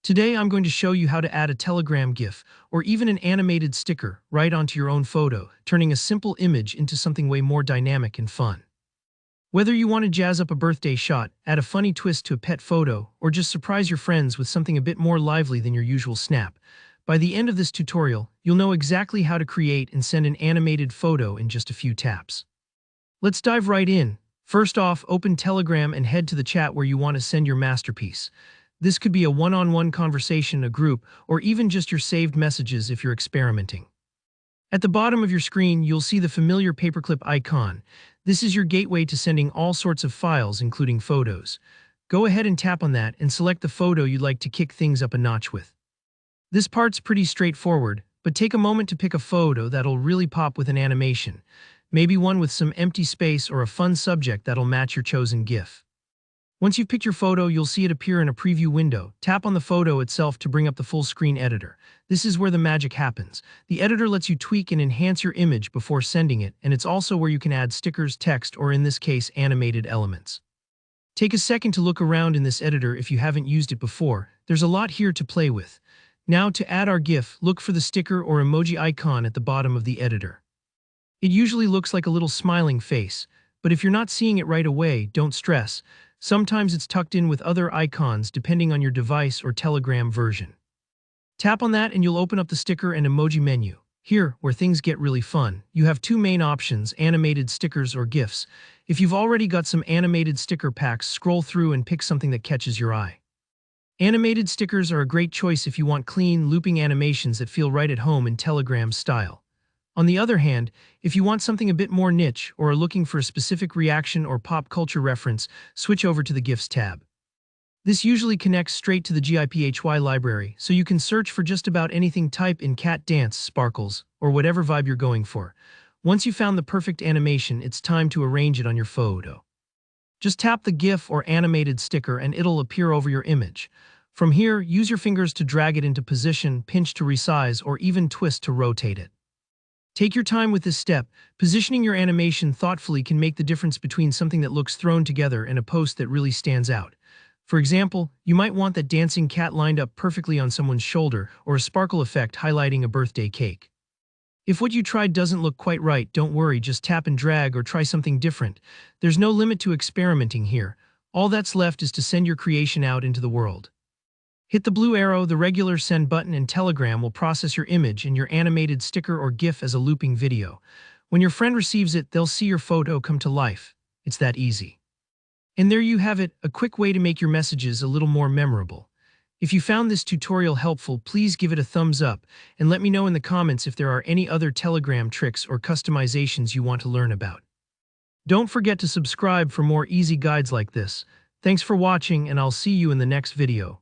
Today I'm going to show you how to add a Telegram GIF or even an animated sticker right onto your own photo, turning a simple image into something way more dynamic and fun. Whether you want to jazz up a birthday shot, add a funny twist to a pet photo, or just surprise your friends with something a bit more lively than your usual snap, by the end of this tutorial, you'll know exactly how to create and send an animated photo in just a few taps. Let's dive right in. First off, open Telegram and head to the chat where you want to send your masterpiece. This could be a one-on-one conversation, a group, or even just your saved messages if you're experimenting. At the bottom of your screen, you'll see the familiar paperclip icon. This is your gateway to sending all sorts of files, including photos. Go ahead and tap on that and select the photo you'd like to kick things up a notch with. This part's pretty straightforward, but take a moment to pick a photo that'll really pop with an animation. Maybe one with some empty space or a fun subject that'll match your chosen GIF. Once you've picked your photo, you'll see it appear in a preview window. Tap on the photo itself to bring up the full screen editor. This is where the magic happens. The editor lets you tweak and enhance your image before sending it, and it's also where you can add stickers, text, or in this case, animated elements. Take a second to look around in this editor if you haven't used it before. There's a lot here to play with. Now, to add our GIF, look for the sticker or emoji icon at the bottom of the editor. It usually looks like a little smiling face, but if you're not seeing it right away, don't stress. Sometimes it's tucked in with other icons depending on your device or Telegram version. Tap on that and you'll open up the sticker and emoji menu. Here, where things get really fun, you have two main options, animated stickers or GIFs. If you've already got some animated sticker packs, scroll through and pick something that catches your eye. Animated stickers are a great choice if you want clean, looping animations that feel right at home in Telegram style. On the other hand, if you want something a bit more niche or are looking for a specific reaction or pop culture reference, switch over to the GIFs tab. This usually connects straight to the GIPHY library, so you can search for just about anything. Type in cat dance, sparkles, or whatever vibe you're going for. Once you've found the perfect animation, it's time to arrange it on your photo. Just tap the GIF or animated sticker and it'll appear over your image. From here, use your fingers to drag it into position, pinch to resize, or even twist to rotate it. Take your time with this step. Positioning your animation thoughtfully can make the difference between something that looks thrown together and a post that really stands out. For example, you might want that dancing cat lined up perfectly on someone's shoulder or a sparkle effect highlighting a birthday cake. If what you tried doesn't look quite right, don't worry, just tap and drag or try something different. There's no limit to experimenting here. All that's left is to send your creation out into the world. Hit the blue arrow, the regular send button, and Telegram will process your image and your animated sticker or GIF as a looping video. When your friend receives it, they'll see your photo come to life. It's that easy. And there you have it, a quick way to make your messages a little more memorable. If you found this tutorial helpful, please give it a thumbs up and let me know in the comments if there are any other Telegram tricks or customizations you want to learn about. Don't forget to subscribe for more easy guides like this. Thanks for watching, and I'll see you in the next video.